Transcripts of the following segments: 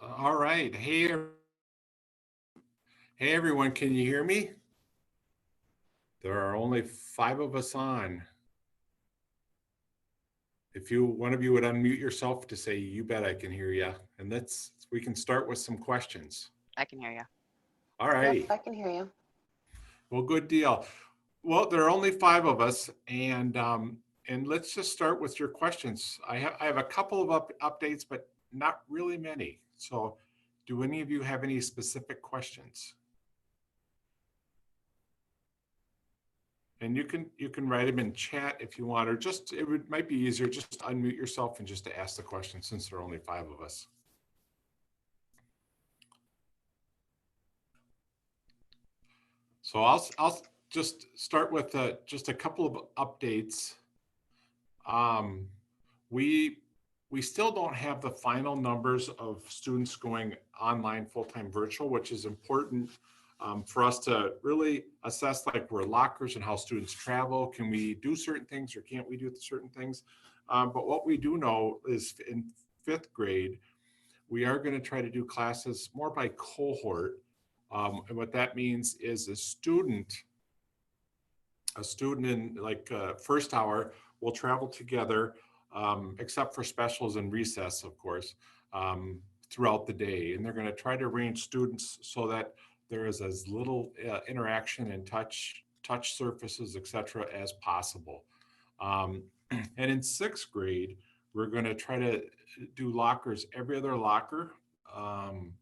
All right. Hey everyone, can you hear me? There are only five of us on. If one of you would unmute yourself to say, "You bet I can hear you," and we can start with some questions. I can hear you. All Yep, righty. I can hear you. Well, good deal. Well, there are only five of us, and let's just start with your questions. I have a couple of updates, but not really many. So, do any of you have any specific questions? And you can write them in chat if you want, or just might be easier just to unmute yourself and just to ask the question since there are only five of us. So I'll just start with just a couple of updates. Um, we we still don't have the final numbers of students going online full-time virtual, which is important for us to really assess like where lockers and how students travel. Can we do certain things or can't we do certain things? But what we do know is in fifth grade, we are going to try to do classes more by cohort. And what that means is a student in like first hour will travel together, except for specials and recess, of course, throughout the day. And they're going to try to arrange students so that there is as little interaction and touch surfaces, etc., as possible. Um, and in sixth grade, we're going to try to do lockers every other locker. Um,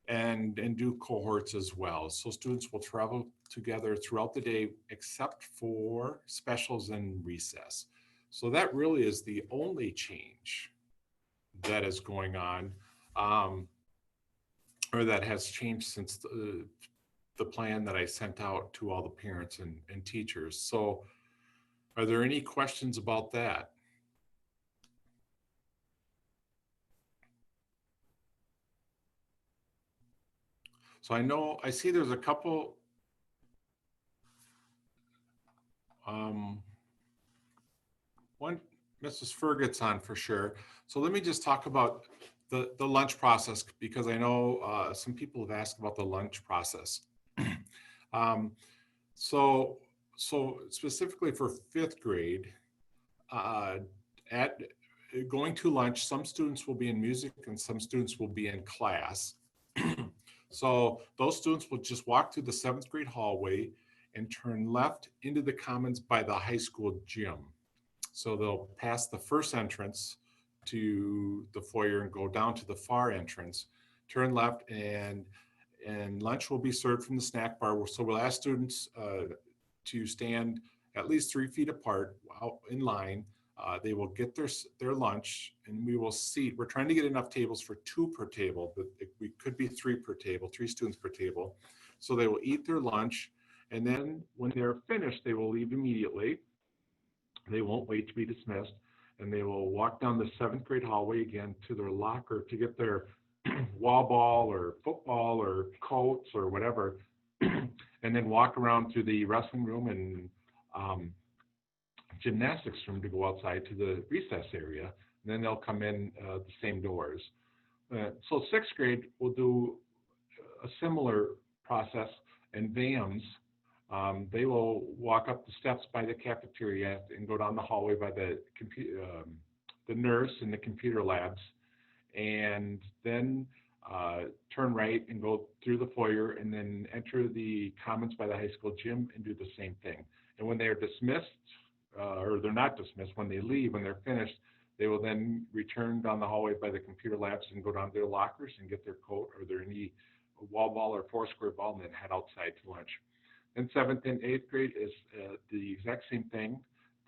and do cohorts as well. So students will travel together throughout the day, except for specials and recess. So that really is the only change that is going on, um, or that has changed since the plan that I sent out to all the parents and teachers. So are there any questions about that? So I see there's a couple, um, one, Mrs. Fergut's on for sure. So let me just talk about the lunch process because I know some people have asked about the lunch process. um, so so specifically for fifth grade, uh, at going to lunch, some students will be in music and some students will be in class. So those students will just walk through the seventh grade hallway and turn left into the commons by the high school gym. So they'll pass the first entrance to the foyer and go down to the far entrance, turn left, and lunch will be served from the snack bar. So we'll ask students to stand at least 3 feet apart out in line. They will get their lunch, and we will seat. We're trying to get enough tables for two per table, but we could be three per table, three students per table. So they will eat their lunch, and then when they're finished, they will leave immediately. They won't wait to be dismissed, and they will walk down the seventh grade hallway again to their locker to get their wall ball or football or coats or whatever, and then walk around to the wrestling room and um, gymnastics room to go outside to the recess area. And then they'll come in the same doors. So sixth grade will do a similar process, and VAMs, they will walk up the steps by the cafeteria and go down the hallway by the nurse and the computer labs, and then turn right and go through the foyer and then enter the commons by the high school gym and do the same thing. And when they are dismissed, or they're not dismissed, when they leave, when they're finished, they will then return down the hallway by the computer labs and go down to their lockers and get their coat or their any wall ball or four square ball and then head outside to lunch. Then seventh and eighth grade is the exact same thing.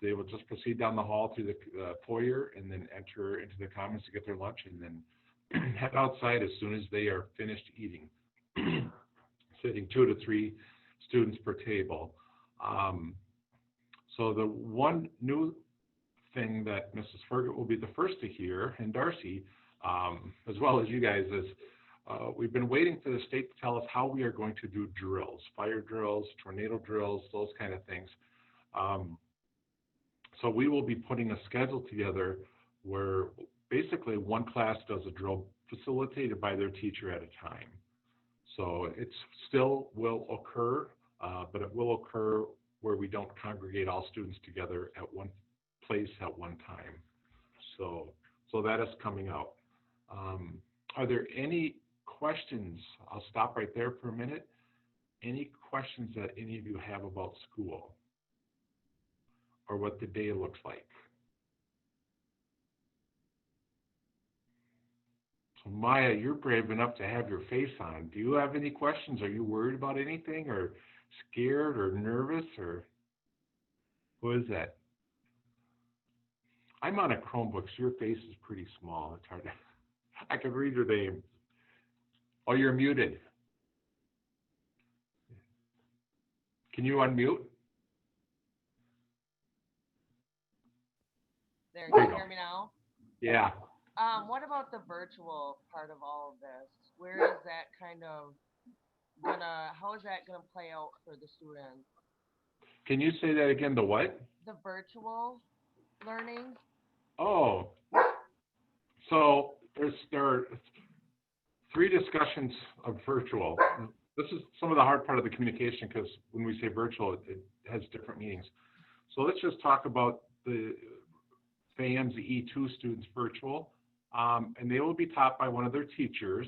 They will just proceed down the hall through the foyer and then enter into the commons to get their lunch and then head outside as soon as they are finished eating, sitting 2 to 3 students per table. Um, so the one new thing that Mrs. Fergut will be the first to hear, and Darcy, as well as you guys, is we've been waiting for the state to tell us how we are going to do drills, fire drills, tornado drills, those kind of things. Um, so we will be putting a schedule together where basically one class does a drill facilitated by their teacher at a time. So it still will occur, but it will occur where we don't congregate all students together at one place at one time. So, so that is coming out. Um, are there any questions? I'll stop right there for a minute. Any questions that any of you have about school or what the day looks like? So Maya, you're brave enough to have your face on. Do you have any questions? Are you worried about anything or scared or nervous or who is that? I'm on a Chromebook, so your face is pretty small. It's hard to, I can read your name. Oh, you're muted. Can you unmute? There, There can you you go. hear me now? Yeah. What about the virtual part of all of this? Where is that kind of how is that gonna play out for the students? Can you say that again? The what? The virtual learning? Oh, so there are three discussions of virtual. This is some of the hard part of the communication because when we say virtual, it has different meanings. So let's just talk about the FAMS, the E2 students virtual, and they will be taught by one of their teachers,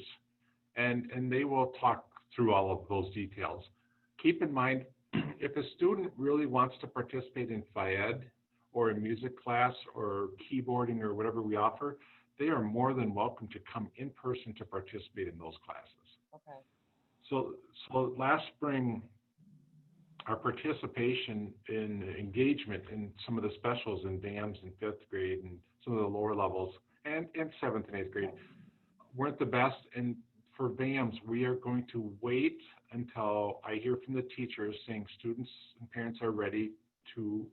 and they will talk through all of those details. Keep in mind, if a student really wants to participate in FIED or in music class or keyboarding or whatever we offer, they are more than welcome to come in person to participate in those classes. Okay. So, so last spring, our participation in engagement in some of the specials in BAMS in fifth grade and some of the lower levels and seventh and eighth grade weren't the best. And for BAMS, we are going to wait until I hear from the teachers saying students and parents are ready to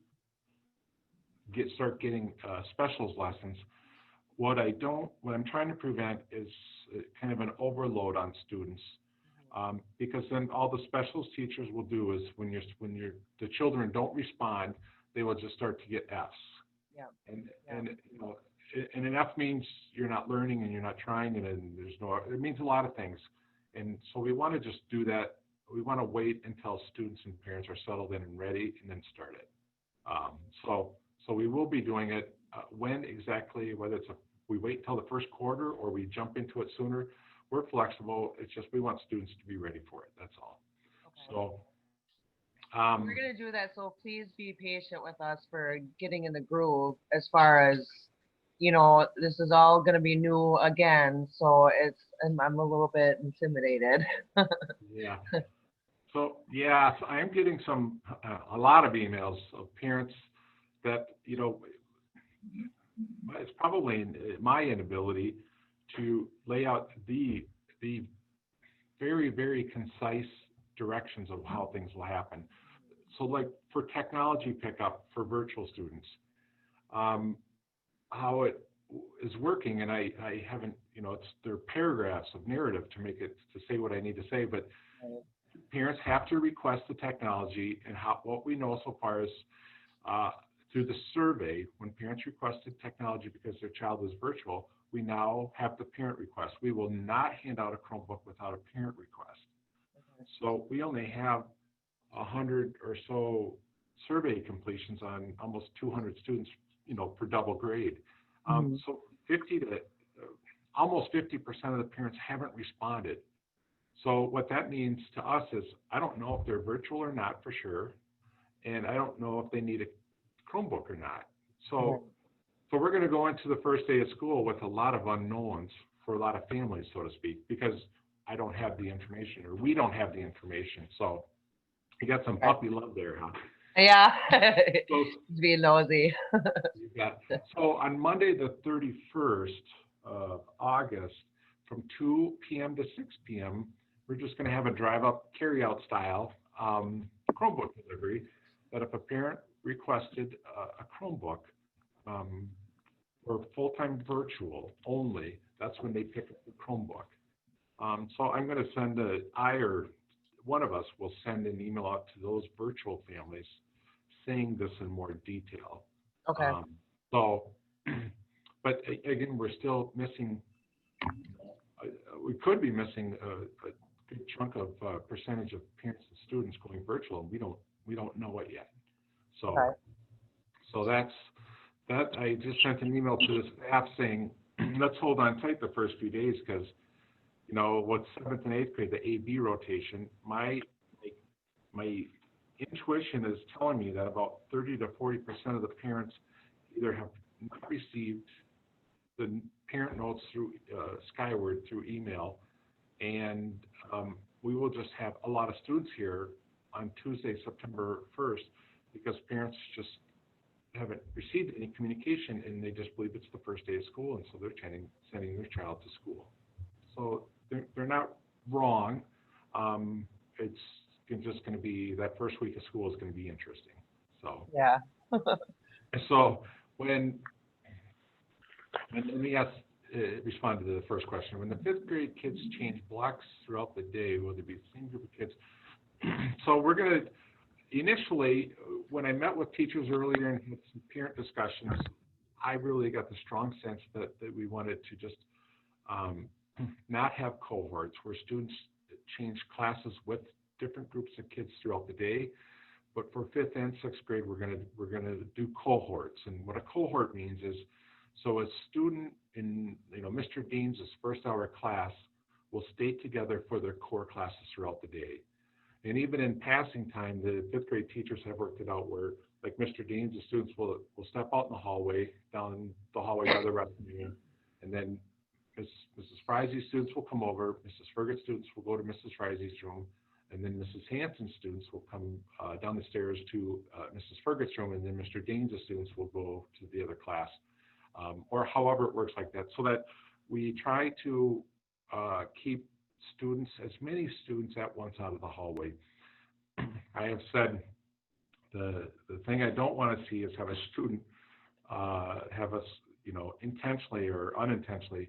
start getting specials lessons. What I'm trying to prevent is kind of an overload on students, because then all the specials teachers will do is the children don't respond, they will just start to get Fs. Yeah. And Yeah. and you know, and an F means you're not learning and you're not trying, and it means a lot of things. And so we want to just do that. We want to wait until students and parents are settled in and ready, and then start it. Um, so so we will be doing it. When exactly, whether we wait until the first quarter or we jump into it sooner, we're flexible. It's just we want students to be ready for it. That's all. Okay. So We're um, gonna do that, so please be patient with us for getting in the groove as far as this is all gonna be new again, so I'm a little bit intimidated. yeah. So yeah, so I am getting a lot of emails of parents that it's probably my inability to lay out the very very concise directions of how things will happen. So like for technology pickup for virtual students, um, how it is working, and I haven't, there are paragraphs of narrative to make it to say what I need to say, but parents have to request the technology, and what we know so far is uh, through the survey, when parents requested technology because their child is virtual, we now have the parent request. We will not hand out a Chromebook without a parent request. So we only have 100 or so survey completions on almost 200 students, per double grade. Mhm. So 50 to almost 50% of the parents haven't responded. So what that means to us is I don't know if they're virtual or not for sure, and I don't know if they need a Chromebook or not. Right. So we're going to go into the first day of school with a lot of unknowns for a lot of families, so to speak, because I don't have the information, or we don't have the information. So you got some Okay. puppy love there, huh? Yeah. So Just being nosy. you got so on Monday the 31st of August from 2 p.m. to 6 p.m. we're just going to have a drive-up carry-out style Chromebook delivery. That if a parent requested a Chromebook um, for full-time virtual only, that's when they pick up the Chromebook. So I'm going to I or one of us will send an email out to those virtual families saying this in more detail. Okay. Um, so but again, we're still missing, uh, we could be missing a good chunk of percentage of parents and students going virtual, and we don't know it yet. So, Okay. so that. I just sent an email to the staff saying, let's hold on tight the first few days because with seventh and eighth grade, the A/B rotation, my intuition is telling me that about 30 to 40% of the parents either have not received the parent notes through Skyward through email, and we will just have a lot of students here on Tuesday, September 1st, because parents just haven't received any communication and they just believe it's the first day of school, and so they're sending their child to school. So they're not wrong. It's just going to be that first week of school is going to be interesting. So Yeah. so when let me respond to the first question. When the fifth grade kids change blocks throughout the day, will there be the same group of kids? So we're going to initially, when I met with teachers earlier and had some parent discussions, I really got the strong sense that we wanted to just not have cohorts where students change classes with different groups of kids throughout the day. But for fifth and sixth grade, we're gonna do cohorts. And what a cohort means is, so a student in Mr. Dean's first hour class will stay together for their core classes throughout the day. And even in passing time, the fifth grade teachers have worked it out where, like Mr. Dean's, the students will step out in the hallway, down the hallway by the restroom room, and then Mrs. Frizey's students will come over, Mrs. Fergut's students will go to Mrs. Frizey's room, and then Mrs. Hanson's students will come down the stairs to Mrs. Fergut's room, and then Mr. Dean's students will go to the other class, or however it works like that, so that we try to keep students, as many students at once out of the hallway. I have said the thing I don't want to see is have a student have us, intentionally or unintentionally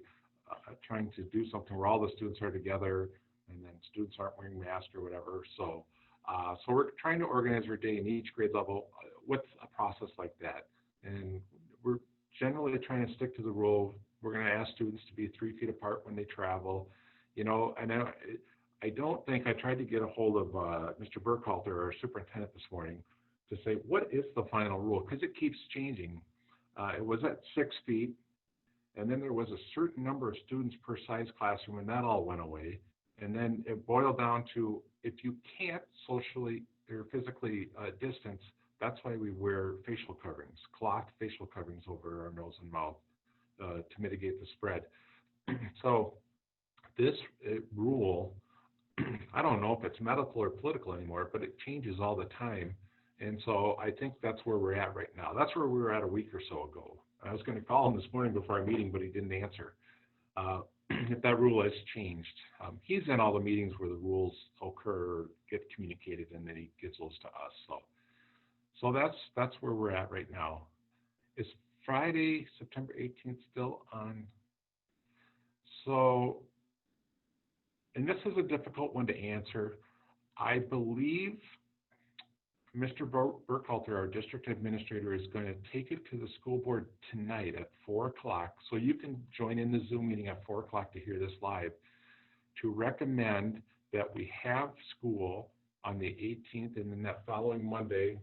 trying to do something where all the students are together and then students aren't wearing masks or whatever. So, so we're trying to organize our day in each grade level with a process like that. And we're generally trying to stick to the rule. We're going to ask students to be 3 feet apart when they travel, and I don't think I tried to get a hold of Mr. Burkhalter, our superintendent, this morning to say, what is the final rule? Because it keeps changing. It was at 6 feet, and then there was a certain number of students per size classroom, and that all went away. And then it boiled down to, if you can't socially or physically distance, that's why we wear facial coverings, cloth facial coverings over our nose and mouth to mitigate the spread. So this rule, I don't know if it's medical or political anymore, but it changes all the time. And so I think that's where we're at right now. That's where we were at a week or so ago. I was going to call him this morning before our meeting, but he didn't answer. If that rule has changed, he's in all the meetings where the rules occur, get communicated, and then he gives those to us. So that's where we're at right now. Is Friday, September 18th still on? So, and this is a difficult one to answer. I believe Mr. Burkhalter, our district administrator, is going to take it to the school board tonight at 4 o'clock. So you can join in the Zoom meeting at 4 o'clock to hear this live, to recommend that we have school on the 18th and then that following Monday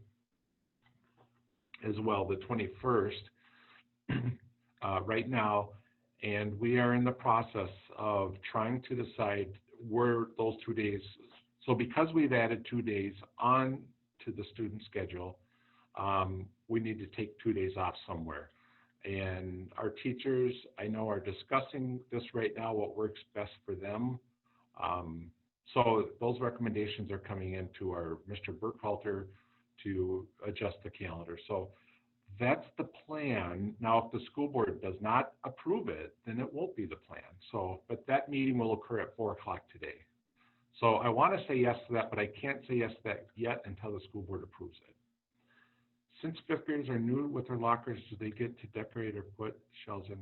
as well, the 21st, right now. And we are in the process of trying to decide where those 2 days. So because we've added 2 days on to the student schedule, we need to take 2 days off somewhere. And our teachers, I know, are discussing this right now, what works best for them. So those recommendations are coming into our Mr. Burkhalter to adjust the calendar. So that's the plan. Now, if the school board does not approve it, then it won't be the plan. So, but that meeting will occur at 4 o'clock today. So I want to say yes to that, but I can't say yes to that yet until the school board approves it. Since fifth graders are new with their lockers, do they get to decorate or put shells in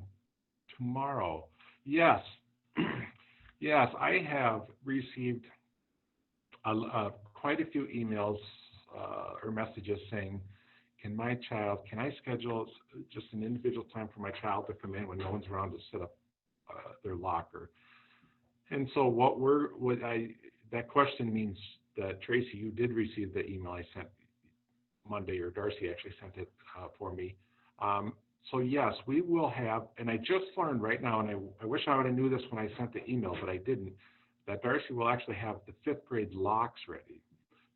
tomorrow? Yes. Yes, I have received quite a few emails or messages saying, can I schedule just an individual time for my child to come in when no one's around to set up their locker? And so that question means that Tracy, you did receive the email I sent Monday, or Darcy actually sent it for me. So yes, we will have, and I just learned right now, and I wish I would have knew this when I sent the email, but I didn't, that Darcy will actually have the 5th grade locks ready.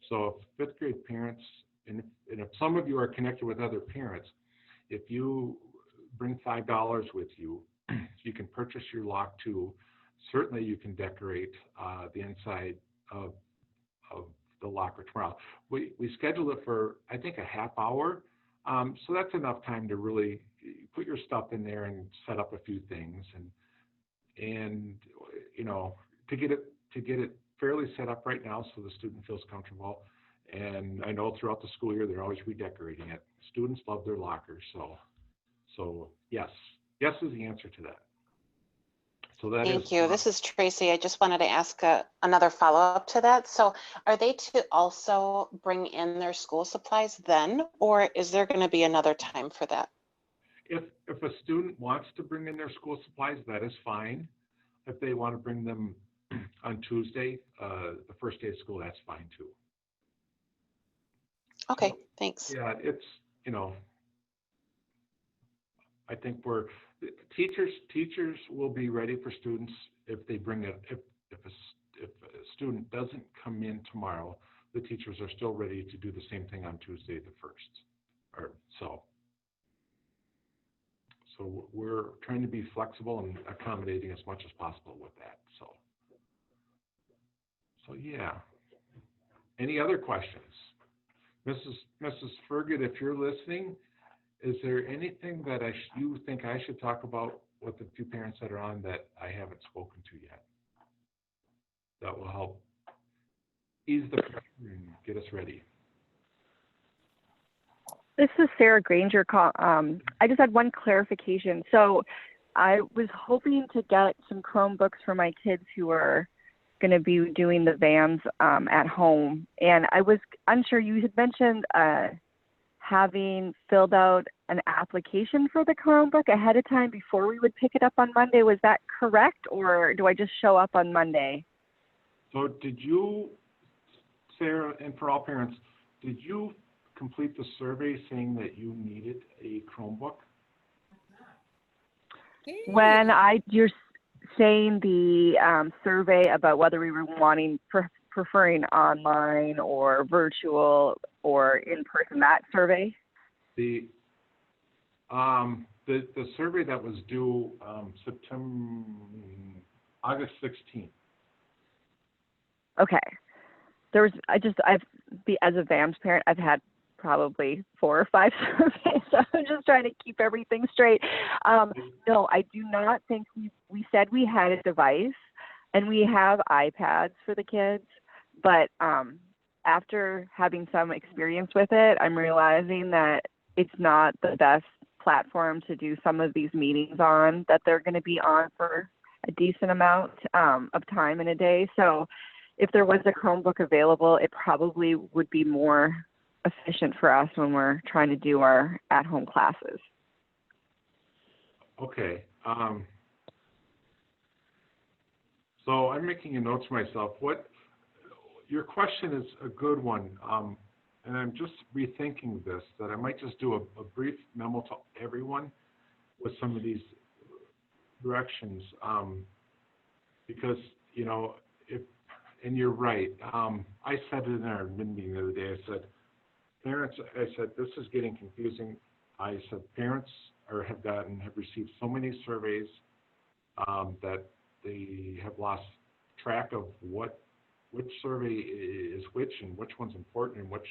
So if 5th grade parents, and if some of you are connected with other parents, if you bring $5 with you, you can purchase your lock too. Certainly you can decorate the inside of the locker tomorrow. We scheduled it for, I think, a half hour. So that's enough time to really put your stuff in there and set up a few things, and to get it fairly set up right now so the student feels comfortable. And I know throughout the school year they're always redecorating it. Students love their lockers, so yes is the answer to that. So that Thank you. This is Tracy. I just wanted to ask another follow-up to that. So are they to also bring in their school supplies then, or is there going to be another time for that? If a student wants to bring in their school supplies, that is fine. If they want to bring them on Tuesday, the first day of school, that's fine too. Okay, thanks. Yeah, it's, I think teachers will be ready for students if they bring it. If a student doesn't come in tomorrow, the teachers are still ready to do the same thing on Tuesday the 1st. So we're trying to be flexible and accommodating as much as possible with that. So yeah. Any other questions? Mrs. Fergut, if you're listening, is there anything that you think I should talk about with the few parents that are on that I haven't spoken to yet? That will help ease the pressure and get us ready. This is Sarah Granger. I just had one clarification. So I was hoping to get some Chromebooks for my kids who are going to be doing the VAMs at home. And I was unsure, you had mentioned having filled out an application for the Chromebook ahead of time before we would pick it up on Monday. Was that correct, or do I just show up on Monday? So did you, Sarah, and for all parents, did you complete the survey saying that you needed a Chromebook? When you're saying the survey about whether we were preferring online or virtual or in person, that survey? The survey that was due August 16th. Okay. As a VAMS parent, I've had probably 4 or 5 surveys, so I'm just trying to keep everything straight. No, I do not think we said we had a device, and we have iPads for the kids, but after having some experience with it, I'm realizing that it's not the best platform to do some of these meetings on, that they're going to be on for a decent amount of time in a day. So if there was a Chromebook available, it probably would be more efficient for us when we're trying to do our at-home classes. Okay. So I'm making a note to myself. Your question is a good one, and I'm just rethinking this, that I might just do a brief memo to everyone with some of these directions, because, and you're right. I said it in our meeting the other day. I said, parents, this is getting confusing. I said, parents have received so many surveys that they have lost track of which survey is which and which one's important and which.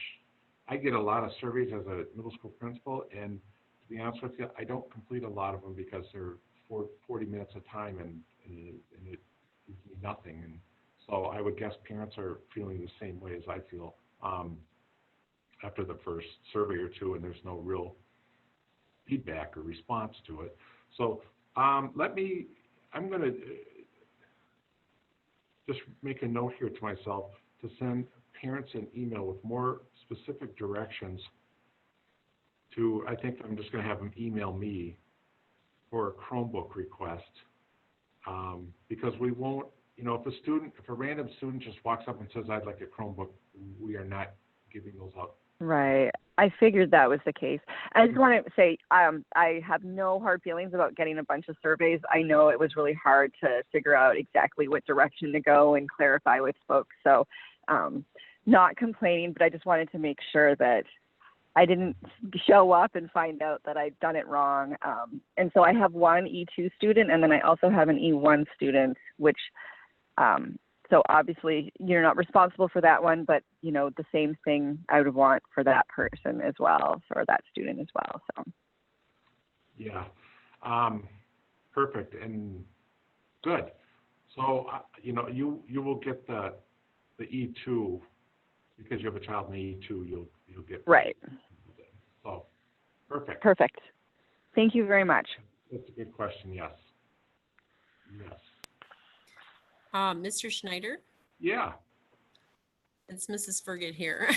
I get a lot of surveys as a middle school principal, and to be honest with you, I don't complete a lot of them because they're 40 minutes of time and it gives me nothing. And so I would guess parents are feeling the same way as I feel after the first survey or two, and there's no real feedback or response to it. So I'm going to just make a note here to myself to send parents an email with more specific directions I think I'm just gonna have them email me for a Chromebook request. Because we won't, if a random student just walks up and says, I'd like a Chromebook, we are not giving those out. Right. I figured that was the case. I just want to say I have no hard feelings about getting a bunch of surveys. I know it was really hard to figure out exactly what direction to go and clarify with folks. So not complaining, but I just wanted to make sure that I didn't show up and find out that I'd done it wrong. And so I have one E2 student, and then I also have an E1 student, which so obviously you're not responsible for that one, but the same thing I would want for that person as well, or that student as well. So Yeah, perfect and good. So you will get the E2 because you have a child in the E2. You'll get right. So perfect. Perfect. Thank you very much. That's a good question. Yes. Yes. Mr. Schneider, Yeah. it's Mrs. Ferget here.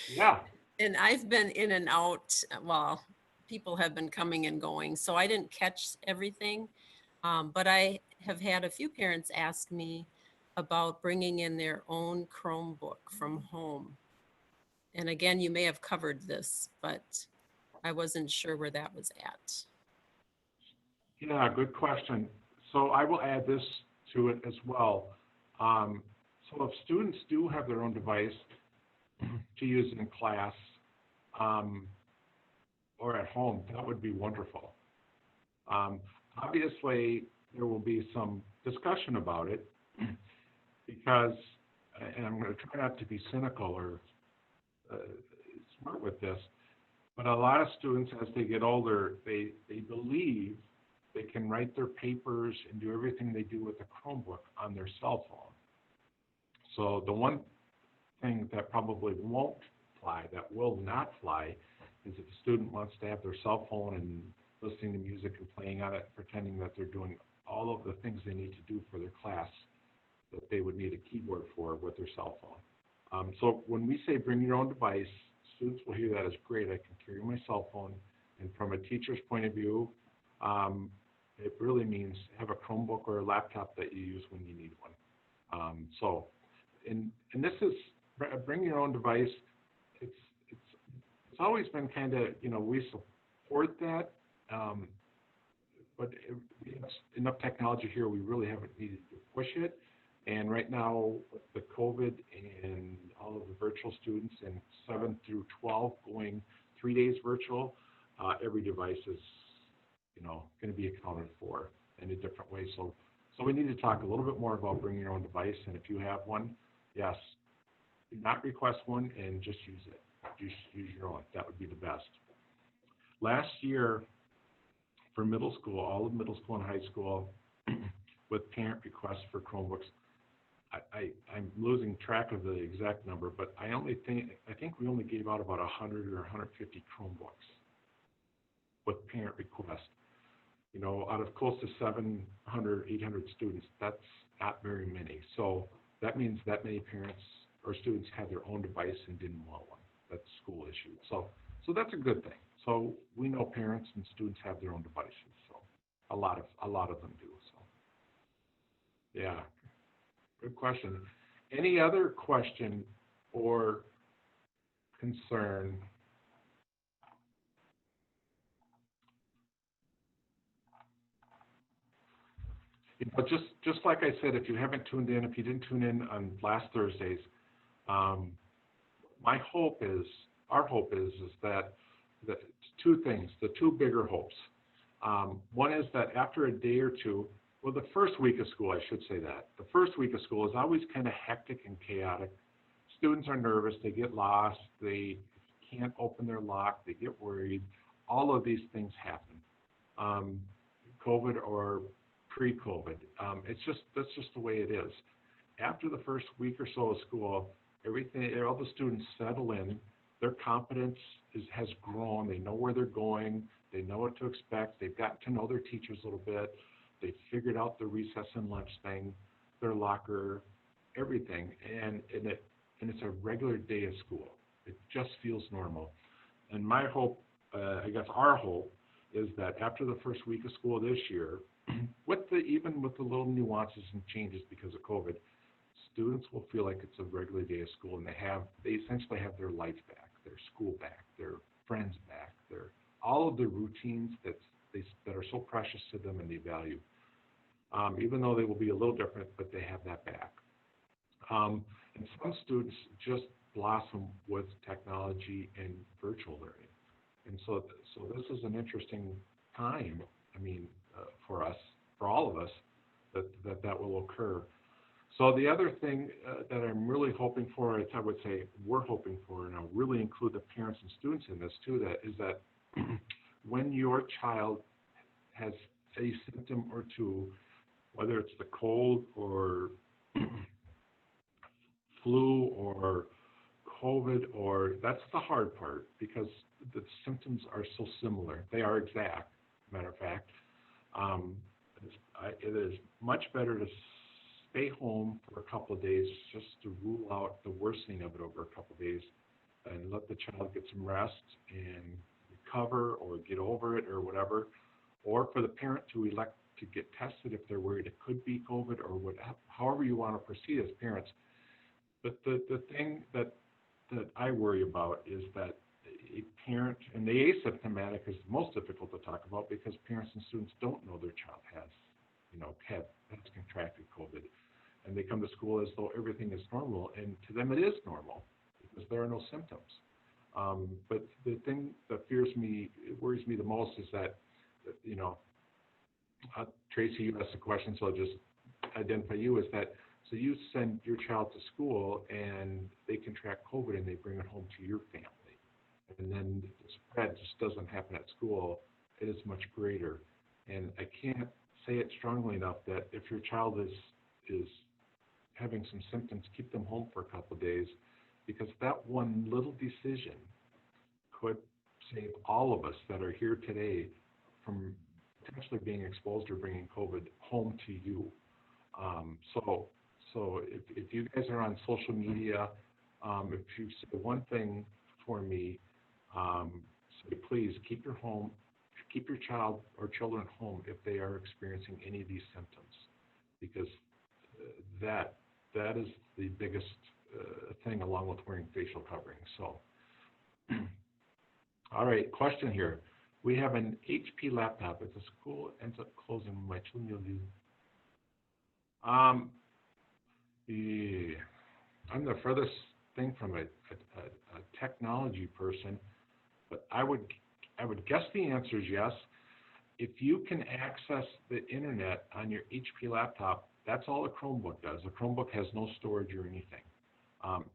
Yeah. And I've been in and out, well, people have been coming and going, so I didn't catch everything. But I have had a few parents ask me about bringing in their own Chromebook from home. And again, you may have covered this, but I wasn't sure where that was at. Yeah, good question. So I will add this to it as well. So if students do have their own device to use in class or at home, that would be wonderful. Obviously, there will be some discussion about it because, and I'm going to try not to be cynical or smart with this, but a lot of students, as they get older, they believe they can write their papers and do everything they do with a Chromebook on their cell phone. So the one thing that probably won't fly, that will not fly, is if a student wants to have their cell phone and listening to music and playing on it, pretending that they're doing all of the things they need to do for their class that they would need a keyboard for with their cell phone. So when we say bring your own device, students will hear that as great. I can carry my cell phone, and from a teacher's point of view, it really means have a Chromebook or a laptop that you use when you need one. And this is bring your own device. It's always been kind of we support that, but we have enough technology here. We really haven't needed to push it. And right now, with the COVID and all of the virtual students and 7 through 12 going 3 days virtual, every device is going to be accounted for in a different way. So we need to talk a little bit more about bringing your own device. And if you have one, yes, do not request one and just use it. Just use your own. That would be the best. Last year, for middle school, all of middle school and high school, with parent requests for Chromebooks, I'm losing track of the exact number, but I think we only gave out about 100 or 150 Chromebooks with parent request. Out of close to 700, 800 students, that's not very many. So that means that many parents or students had their own device and didn't want one. That's school issue. So that's a good thing. So we know parents and students have their own devices. So a lot of them do. So yeah, good question. Any other question or concern? Just like I said, if you haven't tuned in, if you didn't tune in on last Thursdays, our hope is that two things, the two bigger hopes. One is that after a day or two, well, the first week of school, I should say that. The first week of school is always kind of hectic and chaotic. Students are nervous, they get lost, they can't open their lock, they get worried. All of these things happen. COVID or pre-COVID. That's just the way it is. After the first week or so of school, all the students settle in. Their confidence has grown. They know where they're going. They know what to expect. They've gotten to know their teachers a little bit. They've figured out the recess and lunch thing, their locker, everything, and it's a regular day of school. It just feels normal. And my hope I guess our hope is that after the first week of school this year, even with the little nuances and changes because of COVID, students will feel like it's a regular day of school, and they essentially have their life back, their school back, their friends back, all of the routines that are so precious to them and they value. Even though they will be a little different, but they have that back. And some students just blossom with technology and virtual learning. And so this is an interesting time, for us, for all of us, that will occur. So the other thing that I'm really hoping for, I would say we're hoping for, and I'll really include the parents and students in this too, is that when your child has a symptom or two, whether it's the cold or flu or COVID, or that's the hard part because the symptoms are so similar. They are exact, matter of fact. It is much better to stay home for a couple of days just to rule out the worsening of it over a couple of days and let the child get some rest and recover or get over it or whatever, or for the parent to elect to get tested if they're worried it could be COVID or however you want to proceed as parents. But the thing that I worry about is that a parent, and the asymptomatic is the most difficult to talk about because parents and students don't know their child has contracted COVID, and they come to school as though everything is normal, and to them it is normal because there are no symptoms. But the thing that worries me the most is that, Tracy, you asked a question, so I'll just identify you as that. So you send your child to school and they contract COVID and they bring it home to your family. And then the spread just doesn't happen at school. It is much greater. And I can't say it strongly enough that if your child is having some symptoms, keep them home for a couple of days, because that one little decision could save all of us that are here today from potentially being exposed or bringing COVID home to you. So if you guys are on social media, if you say one thing for me, say please keep your child or children home if they are experiencing any of these symptoms, because that is the biggest thing, along with wearing facial coverings. So, all right, question here. We have an HP laptop. If the school ends up closing, my children will do. Yeah, I'm the furthest thing from a technology person, but I would guess the answer is yes. If you can access the internet on your HP laptop, that's all a Chromebook does. A Chromebook has no storage or anything.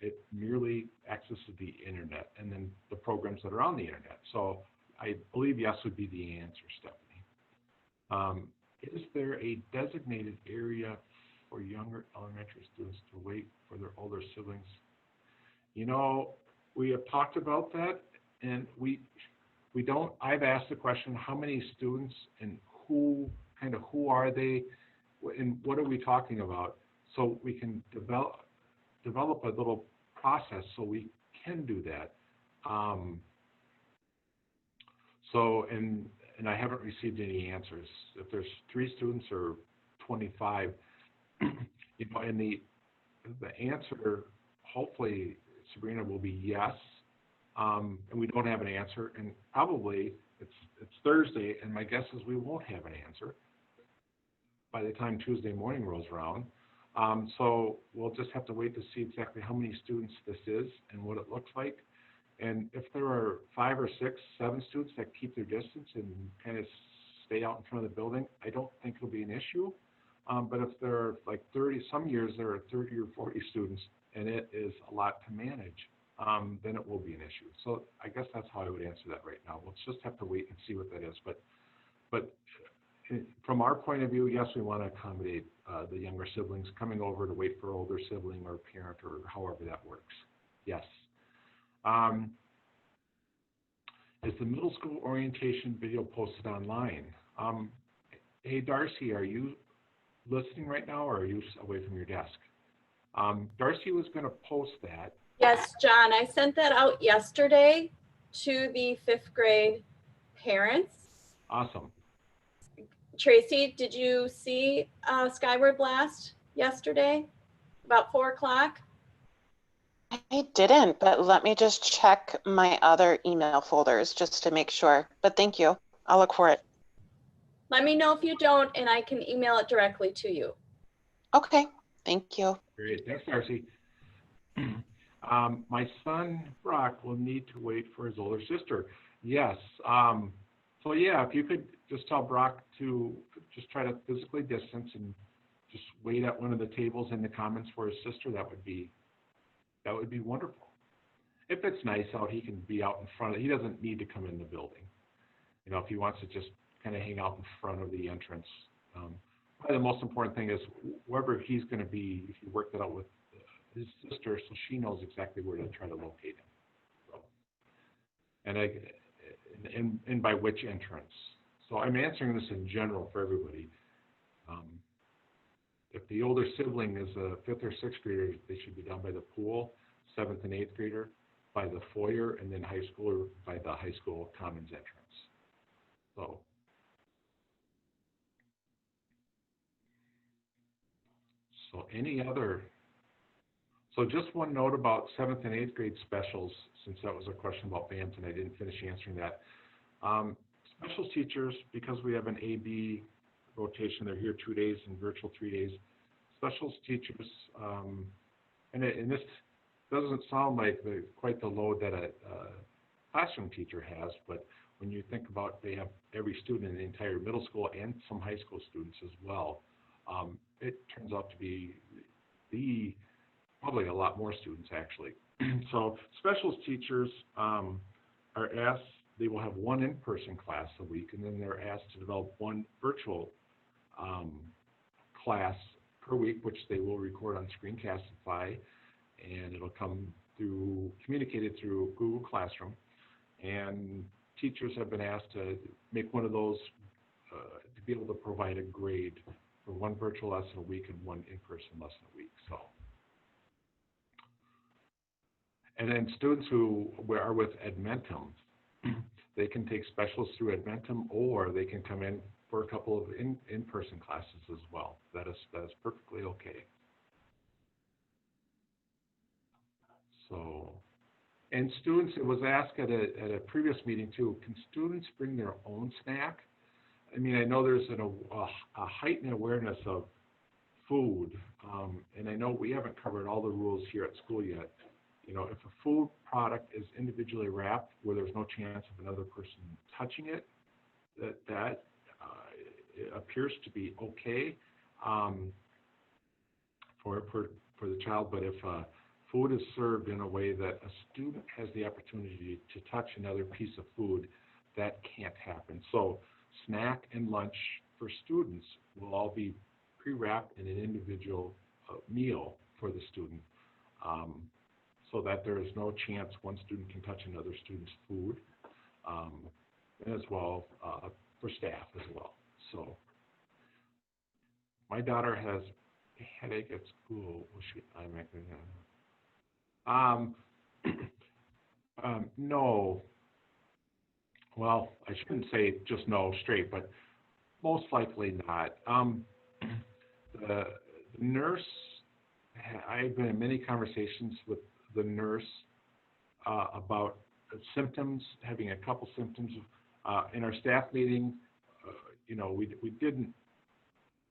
It merely accesses the internet and then the programs that are on the internet. So I believe yes would be the answer, Stephanie. Is there a designated area for younger elementary students to wait for their older siblings? We have talked about that, and we don't. I've asked the question, how many students and who are they, and what are we talking about? So we can develop a little process so we can do that. And I haven't received any answers. If there's 3 students or 25, and the answer, hopefully, Sabrina, will be yes. And we don't have an answer, and probably it's Thursday, and my guess is we won't have an answer by the time Tuesday morning rolls around. So we'll just have to wait to see exactly how many students this is and what it looks like. And if there are 5 or 6, 7 students that keep their distance and kind of stay out in front of the building, I don't think it'll be an issue. But if there are like 30, some years there are 30 or 40 students, and it is a lot to manage, then it will be an issue. So I guess that's how I would answer that right now. We'll just have to wait and see what that is. But from our point of view, yes, we want to accommodate the younger siblings coming over to wait for older sibling or parent or however that works. Yes. Is the middle school orientation video posted online? Hey, Darcy, are you listening right now, or are you away from your desk? Darcy was going to post that. Yes, John, I sent that out yesterday to the 5th grade parents. Awesome. Tracy, did you see Skyward Blast yesterday about 4 o'clock? I didn't, but let me just check my other email folders just to make sure. But thank you. I'll look for it. Let me know if you don't, and I can email it directly to you. Okay, thank you. Great. Thanks, Darcy. My son, Brock, will need to wait for his older sister. Yes. So yeah, if you could just tell Brock to just try to physically distance and just wait at one of the tables in the comments for his sister, that would be wonderful. If it's nice out, he can be out in front. He doesn't need to come in the building. You know, if he wants to just kind of hang out in front of the entrance. Probably the most important thing is wherever he's going to be, if you work that out with his sister, so she knows exactly where to try to locate him. So, and by which entrance. So I'm answering this in general for everybody. If the older sibling is a 5th or 6th grader, they should be down by the pool. 7th and 8th grader by the foyer, and then high schooler by the high school commons entrance. So any other? So just one note about 7th and 8th grade specials, since that was a question about bands and I didn't finish answering that. Specials teachers, because we have an A-B rotation, they're here 2 days and virtual 3 days. Specials teachers, and this doesn't sound like quite the load that a classroom teacher has, but when you think about they have every student in the entire middle school and some high school students as well, it turns out to be probably a lot more students actually. So specials teachers are asked, they will have one in-person class a week, and then they're asked to develop one virtual class per week, which they will record on Screencastify, and it'll come through, communicated through Google Classroom. And teachers have been asked to make one of those to be able to provide a grade for one virtual lesson a week and one in-person lesson a week. So, and then students who are with Edmentum, they can take specials through Edmentum, or they can come in for a couple of in-person classes as well. That is perfectly okay. So, and students, it was asked at a previous meeting too, can students bring their own snack? I mean, I know there's a heightened awareness of food, and I know we haven't covered all the rules here at school yet. You know, if a food product is individually wrapped where there's no chance of another person touching it, that it appears to be okay for the child. But if food is served in a way that a student has the opportunity to touch another piece of food, that can't happen. So snack and lunch for students will all be pre-wrapped in an individual meal for the student, so that there is no chance one student can touch another student's food, and as well for staff as well. So my daughter has a headache at school. No. Well, I shouldn't say just no straight, but most likely not. The nurse, I've been in many conversations with the nurse about symptoms, having a couple symptoms. In our staff meeting, you know,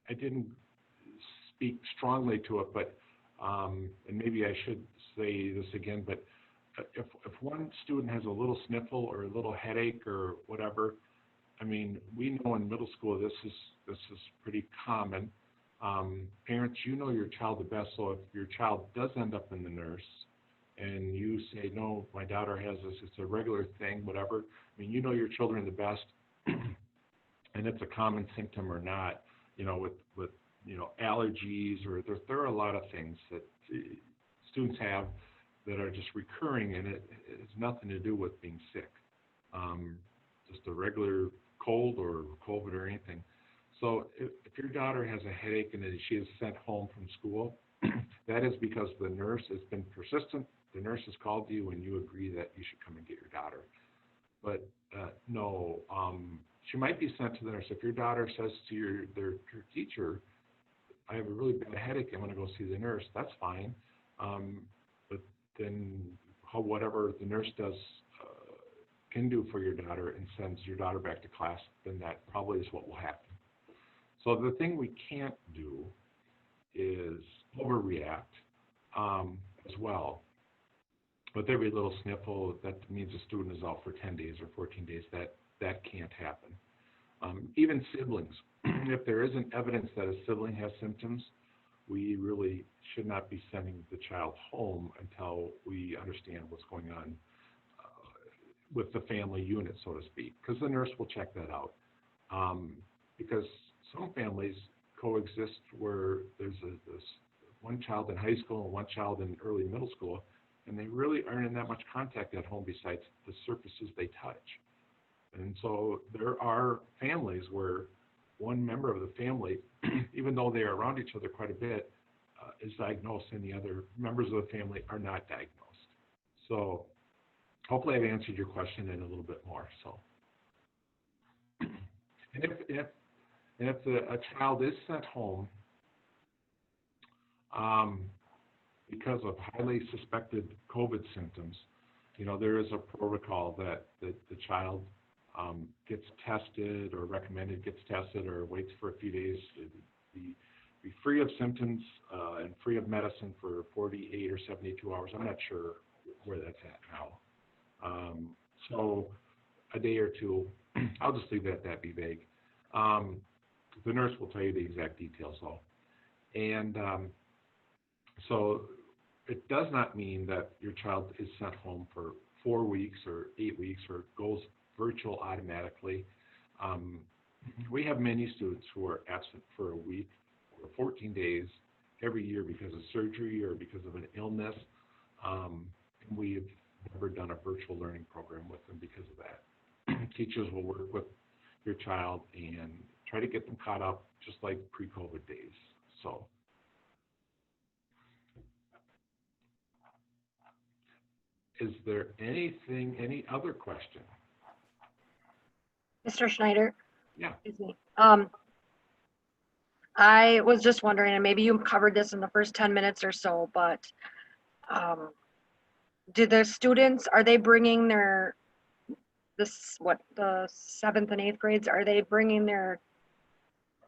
I didn't speak strongly to it, but, and maybe I should say this again, but if one student has a little sniffle or a little headache or whatever, I mean, we know in middle school this is pretty common. Parents, you know your child the best, so if your child does end up in the nurse and you say, no, my daughter has this, it's a regular thing, whatever, I mean, you know your children the best, and it's a common symptom or not, you know, with you know, allergies, or there are a lot of things that students have that are just recurring, and it has nothing to do with being sick. Just a regular cold or COVID or anything. So if your daughter has a headache and she is sent home from school, that is because the nurse has been persistent. The nurse has called you and you agree that you should come and get your daughter. but no, she might be sent to the nurse. If your daughter says to her teacher, I have a really bad headache, I want to go see the nurse, that's fine. But then whatever the nurse does can do for your daughter and sends your daughter back to class, then that probably is what will happen. So the thing we can't do is overreact as well. With every little sniffle, that means a student is out for 10 days or 14 days. That can't happen. Even siblings, if there isn't evidence that a sibling has symptoms, we really should not be sending the child home until we understand what's going on with the family unit, so to speak, because the nurse will check that out. Because some families coexist where there's this one child in high school and one child in early middle school, and they really aren't in that much contact at home besides the surfaces they touch. And so there are families where one member of the family, even though they are around each other quite a bit, is diagnosed and the other members of the family are not diagnosed. So hopefully I've answered your question in a little bit more. So, and if a child is sent home because of highly suspected COVID symptoms, there is a protocol that the child gets tested or recommended gets tested or waits for a few days to be free of symptoms and free of medicine for 48 or 72 hours. I'm not sure where that's at now. So a day or two, I'll just leave it at that, be vague. The nurse will tell you the exact details though. And so it does not mean that your child is sent home for 4 weeks or 8 weeks or goes virtual automatically. We have many students who are absent for a week or 14 days every year because of surgery or because of an illness. And we've never done a virtual learning program with them because of that. Teachers will work with your child and try to get them caught up just like pre-COVID days. So. Is there any other question? Mr. Schneider? Yeah. Excuse me. I was just wondering, and maybe you covered this in the first 10 minutes or so, but do the students, are they bringing the 7th and 8th grades, are they bringing their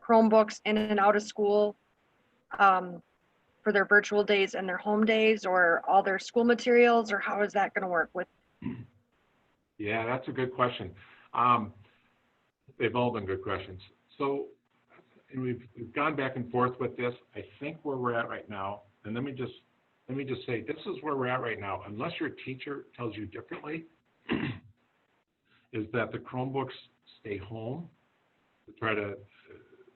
Chromebooks in and out of school for their virtual days and their home days, or all their school materials, or how is that going to work with? Yeah, that's a good question. They've all been good questions. So, and we've gone back and forth with this. I think where we're at right now, and let me just say, this is where we're at right now, unless your teacher tells you differently, is that the Chromebooks stay home to try to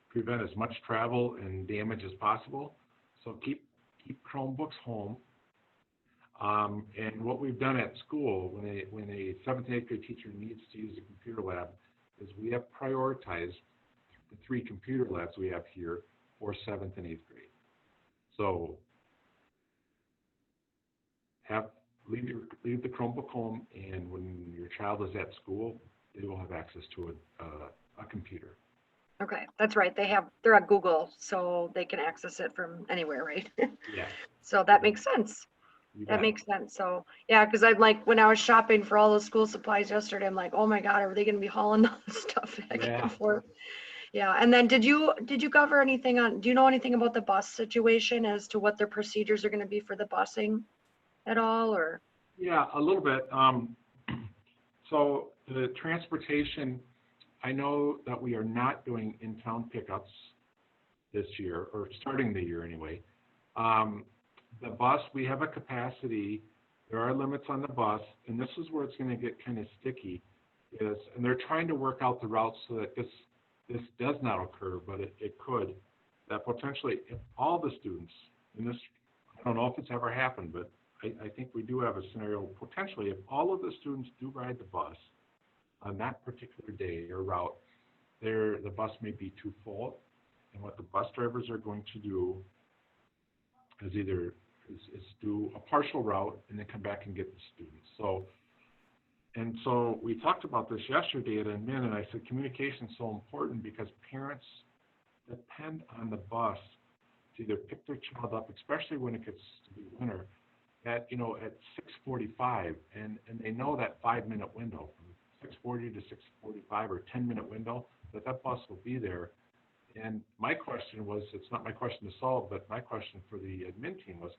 prevent as much travel and damage as possible. So keep Chromebooks home. And what we've done at school, when a 7th and 8th grade teacher needs to use a computer lab, is we have prioritized the 3 computer labs we have here for 7th and 8th grade. So leave the Chromebook home, and when your child is at school, they will have access to a computer. Okay, that's right. They're at Google, so they can access it from anywhere, right? Yeah. So that makes sense. That makes sense. So yeah, because I'm like, when I was shopping for all those school supplies yesterday, I'm like, oh my God, are they going to be hauling all this stuff back and forth? Yeah. And then did you cover anything do you know anything about the bus situation as to what their procedures are going to be for the busing at all, or? Yeah, a little bit. So the transportation, I know that we are not doing in-town pickups this year, or starting the year anyway. The bus, we have a capacity. There are limits on the bus, and this is where it's going to get kind of sticky. And they're trying to work out the routes so that this does not occur, but it could. That potentially, if all the students in this, I don't know if it's ever happened, but I think we do have a scenario potentially if all of the students do ride the bus on that particular day or route, the bus may be too full, and what the bus drivers are going to do is either do a partial route and then come back and get the students. So And so we talked about this yesterday at admin, and I said communication is so important because parents depend on the bus to either pick their child up, especially when it gets to be winter, at 6:45, and they know that 5-minute window from 6:40 to 6:45 or 10-minute window that bus will be there. And my question was, it's not my question to solve, but my question for the admin team was,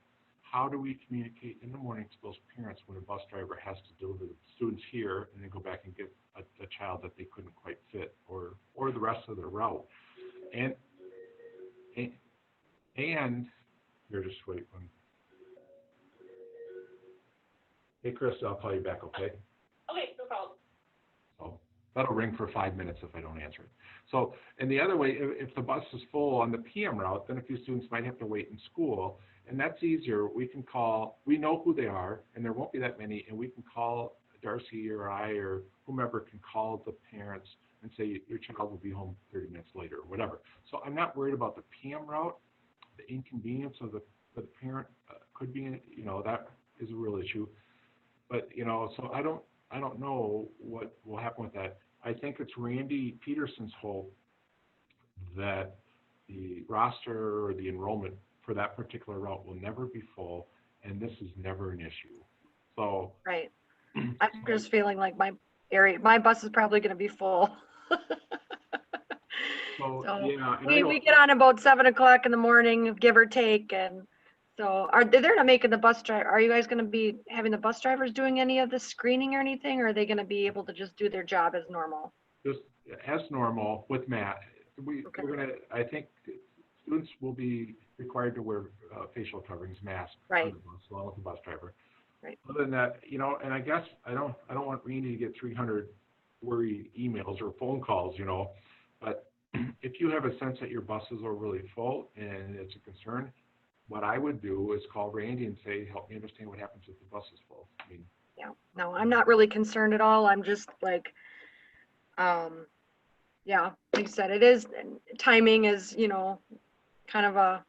how do we communicate in the morning to those parents when a bus driver has to deliver the students here and then go back and get a child that they couldn't quite fit, or the rest of the route? And here, just wait one. Hey, Chris, I'll call you back, okay? Okay, no problem. So that'll ring for 5 minutes if I don't answer it. So, and the other way, if the bus is full on the PM route, then a few students might have to wait in school, and that's easier. We can call, we know who they are, and there won't be that many, and we can call Darcy or I or whomever can call the parents and say, your child will be home 30 minutes later, or whatever. So I'm not worried about the PM route. The inconvenience of the parent could be, that is a real issue. But, so I don't know what will happen with that. I think it's Randy Peterson's hope that the roster or the enrollment for that particular route will never be full, and this is never an issue. So Right. I'm just feeling like my bus is probably going to be full. So, So yeah, and we get on about 7 o'clock in the morning, give or take. And so they're not making the bus driver. Are you guys going to be having the bus drivers doing any of the screening or anything? Or are they going to be able to just do their job as normal? just as normal with Matt. Okay. We're gonna, I think students will be required to wear facial coverings, masks, Right. on the bus, along with the bus driver. Right. Other than that, and I guess I don't want Randy to get 300 worried emails or phone calls, but if you have a sense that your buses are really full and it's a concern, what I would do is call Randy and say, help me understand what happens if the bus is full. I mean, Yeah, no, I'm not really concerned at all. I'm just like, yeah, like I said, it is, timing is, kind of a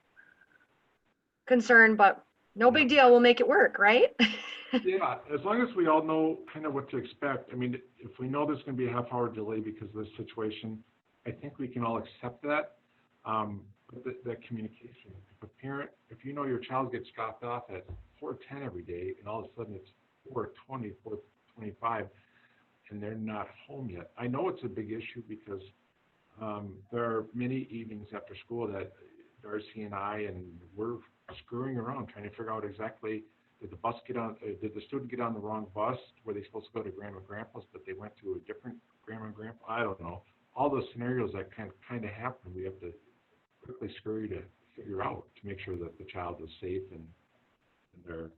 concern, but no big deal. We'll make it work, right? yeah, as long as we all know kind of what to expect. I mean, if we know there's going to be a half-hour delay because of this situation, I think we can all accept that. But that communication, if you know your child gets dropped off at 4:10 every day, and all of a sudden it's 4:20, 4:25, and they're not home yet. I know it's a big issue because there are many evenings after school that Darcy and we're screwing around trying to figure out exactly, did the student get on the wrong bus? Were they supposed to go to Grandma and Grandpa's, but they went to a different Grandma and Grandpa? I don't know. All those scenarios that kind of happen, we have to quickly scurry to figure out to make sure that the child is safe and they're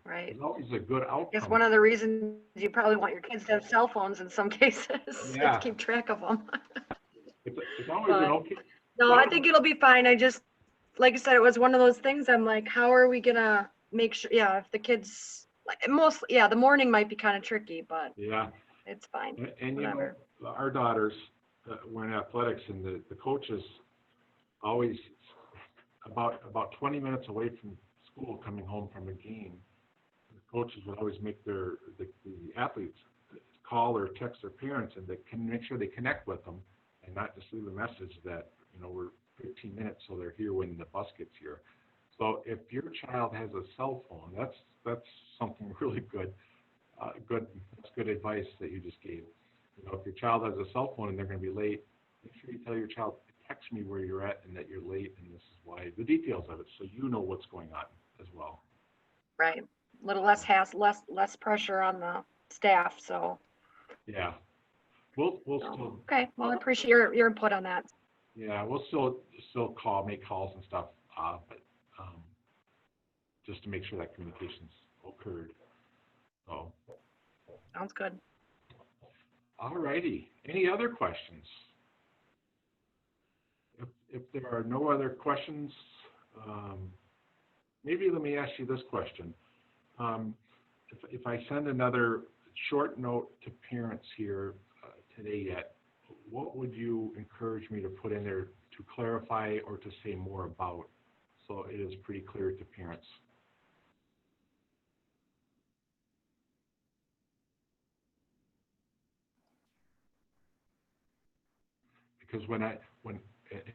Right. there's always a good outcome. Guess one of the reasons you probably want your kids to have cell phones in some cases, Yeah. to keep track of them. It's always an okay. No, I think it'll be fine. I just, like I said, it was one of those things. I'm like, how are we gonna make sure? Yeah, if the kids, the morning might be kind of tricky, but Yeah. it's fine. And Whatever. our daughters were in athletics, and the coaches always about 20 minutes away from school, coming home from a game. The coaches would always make the athletes call or text their parents, and they can make sure they connect with them, and not just leave a message that we're 15 minutes, so they're here when the bus gets here. So if your child has a cell phone, that's something really good. That's good advice that you just gave. If your child has a cell phone and they're going to be late, make sure you tell your child, text me where you're at and that you're late, and this is why, the details of it, so you know what's going on as well. Right. A little less less pressure on the staff. So. Yeah. We'll So, still. okay. Well, I appreciate your input on that. Yeah, we'll still make calls and stuff, but just to make sure that communication's occurred. So. Sounds good. All righty. Any other questions? If there are no other questions, maybe let me ask you this question. If I send another short note to parents here today yet, what would you encourage me to put in there to clarify or to say more about, so it is pretty clear to parents? Because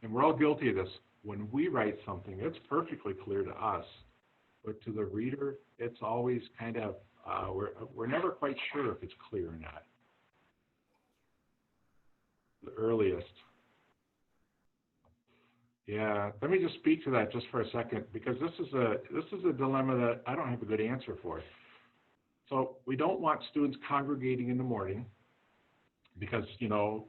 and we're all guilty of this, when we write something, it's perfectly clear to us, but to the reader, it's always kind of, we're never quite sure if it's clear or not. The earliest. Yeah, let me just speak to that just for a second, because this is a dilemma that I don't have a good answer for. So we don't want students congregating in the morning, because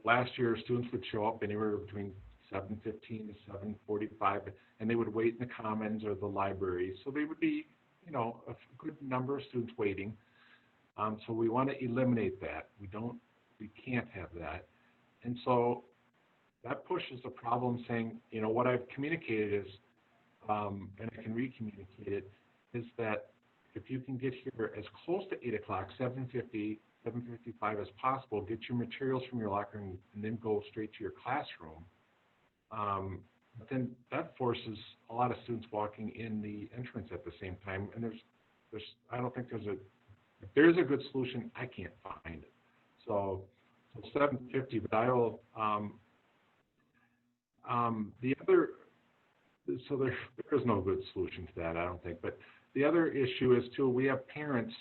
last year students would show up anywhere between 7:15 to 7:45, and they would wait in the commons or the library. So they would be, a good number of students waiting. So we want to eliminate that. We can't have that. And so that pushes the problem, saying, what I've communicated is, and I can re-communicate it, is that if you can get here as close to 8 o'clock, 7:50, 7:55 as possible, get your materials from your locker and then go straight to your classroom. But then that forces a lot of students walking in the entrance at the same time. And I don't think if there's a good solution, I can't find it. So 7:50, but I will, so there is no good solution to that, I don't think. But the other issue is too, we have parents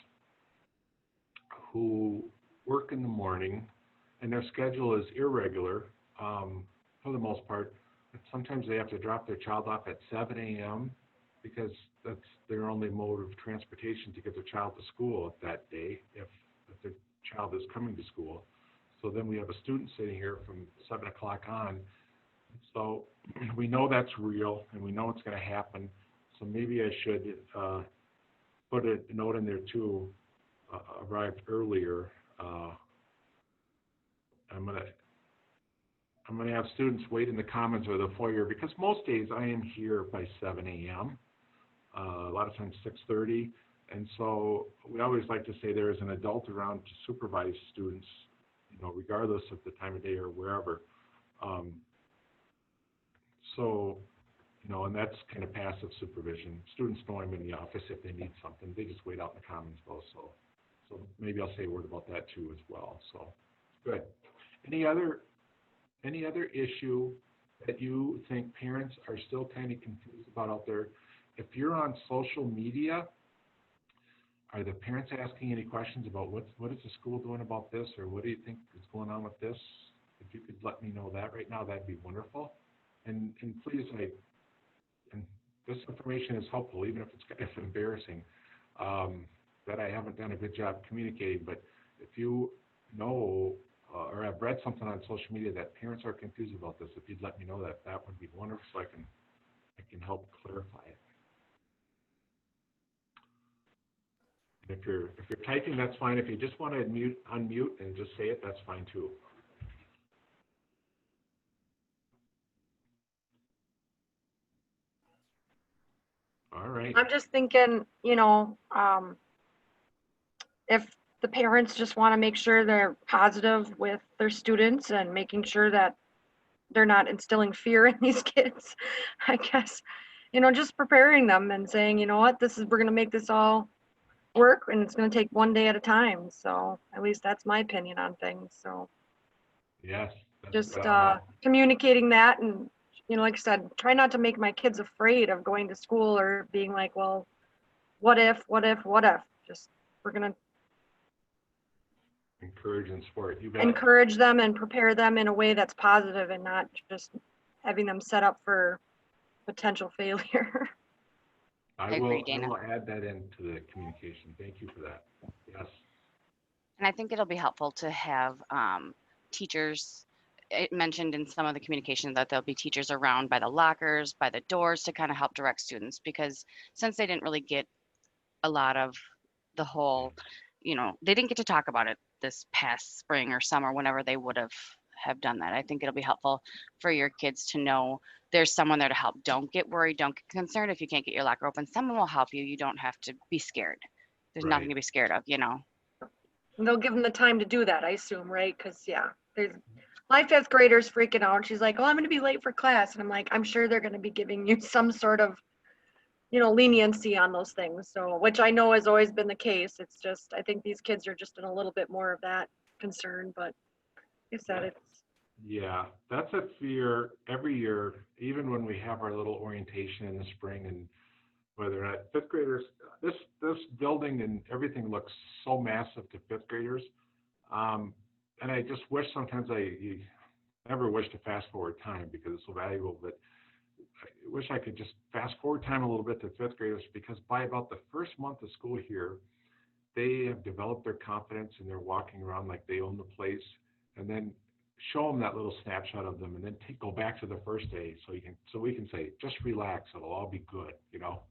who work in the morning and their schedule is irregular, for the most part. Sometimes they have to drop their child off at 7 a.m. because that's their only mode of transportation to get their child to school that day, if the child is coming to school. So then we have a student sitting here from 7 o'clock on. So we know that's real and we know it's going to happen. So maybe I should put a note in there too, arrive earlier. I'm going to have students wait in the commons or the foyer, because most days I am here by 7 a.m. A lot of times 6:30. And so we always like to say there is an adult around to supervise students, regardless of the time of day or wherever. And that's kind of passive supervision. Students know I'm in the office if they need something. They just wait out in the commons though. So maybe I'll say a word about that too as well. So good. Any other issue that you think parents are still kind of confused about out there? If you're on social media, are the parents asking any questions about what is the school doing about this, or what do you think is going on with this? If you could let me know that right now, that'd be wonderful. And please, and this information is helpful, even if it's kind of embarrassing, that I haven't done a good job communicating. But if you know or I've read something on social media that parents are confused about this, if you'd let me know that would be wonderful, so I can help clarify it. And if you're typing, that's fine. If you just want to unmute and just say it, that's fine too. All right. I'm just thinking, if the parents just want to make sure they're positive with their students and making sure that they're not instilling fear in these kids, I guess, just preparing them and saying, what, we're going to make this all work, and it's going to take one day at a time. So at least that's my opinion on things. So yes, just communicating that, and like I said, try not to make my kids afraid of going to school or being like, well, what if, just we're going to encourage and support. You bet. Encourage them and prepare them in a way that's positive, and not just having them set up for potential failure. I will add that into the communication. Thank you for that. Yes. And I think it'll be helpful to have teachers. It mentioned in some of the communication that there'll be teachers around by the lockers, by the doors, to kind of help direct students, because since they didn't really get a lot of the whole, they didn't get to talk about it this past spring or summer, whenever they would have done that. I think it'll be helpful for your kids to know there's someone there to help. Don't get worried. Don't get concerned if you can't get your locker open. Someone will help you. You don't have to be scared. There's nothing to be scared of, And they'll give them the time to do that, I assume, right? Because there's my fifth grader's freaking out. She's like, oh, I'm going to be late for class. And I'm like, I'm sure they're going to be giving you some sort of, leniency on those things. So, which I know has always been the case. It's just, I think these kids are just in a little bit more of that concern. But like I said, Yeah, that's a fear every year, even when we have our little orientation in the spring, and whether or not fifth graders, this building and everything looks so massive to fifth graders. And I just wish sometimes you never wish to fast forward time because it's so valuable, but I wish I could just fast forward time a little bit to fifth graders, because by about the first month of school here, they have developed their confidence and they're walking around like they own the place. And then show them that little snapshot of them, and then go back to the first day so we can say, just relax, it'll all be good, it'll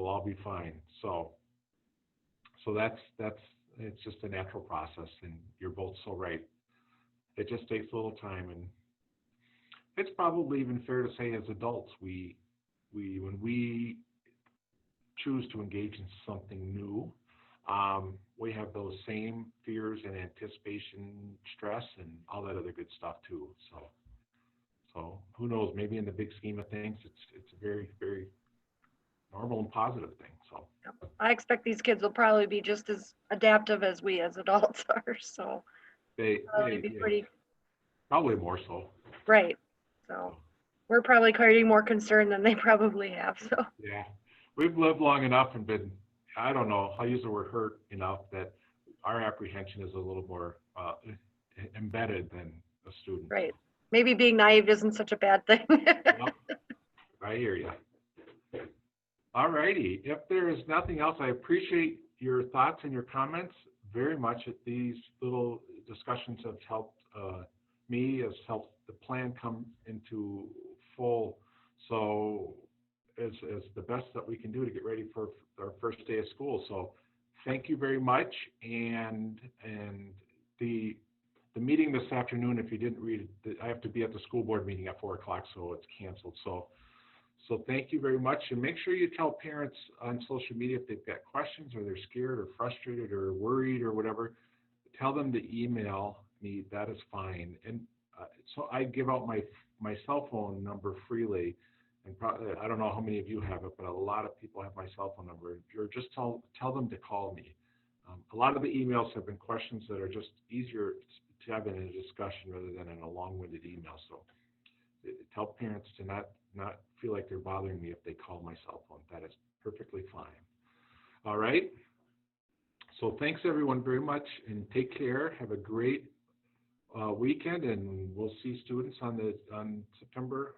all be fine. So that's it's just a natural process, and you're both so right. It just takes a little time, and it's probably even fair to say as adults, when we choose to engage in something new, we have those same fears and anticipation, stress, and all that other good stuff too. So who knows? Maybe in the big scheme of things, it's a very, very normal and positive thing. So I expect these kids will probably be just as adaptive as we as adults are. So they be yeah, pretty probably more so. right. So we're probably creating more concern than they probably have. So Yeah, we've lived long enough and been, I don't know, I'll use the word hurt enough that our apprehension is a little more embedded than a student. right. Maybe being naive isn't such a bad thing. Yep, I hear you. All righty. If there is nothing else, I appreciate your thoughts and your comments very much. These little discussions have helped me, has helped the plan come into full. So as the best that we can do to get ready for our first day of school. So thank you very much. And the meeting this afternoon, if you didn't read it, I have to be at the school board meeting at 4 o'clock, so it's canceled. So thank you very much, and make sure you tell parents on social media if they've got questions or they're scared or frustrated or worried or whatever, tell them to email me. That is fine. And so I give out my cell phone number freely, and probably, I don't know how many of you have it, but a lot of people have my cell phone number. Or just tell them to call me. A lot of the emails have been questions that are just easier to have in a discussion rather than in a long-winded email. So tell parents to not feel like they're bothering me if they call my cell phone. That is perfectly fine. All right. So thanks everyone very much, and take care. Have a great weekend, and we'll see students on September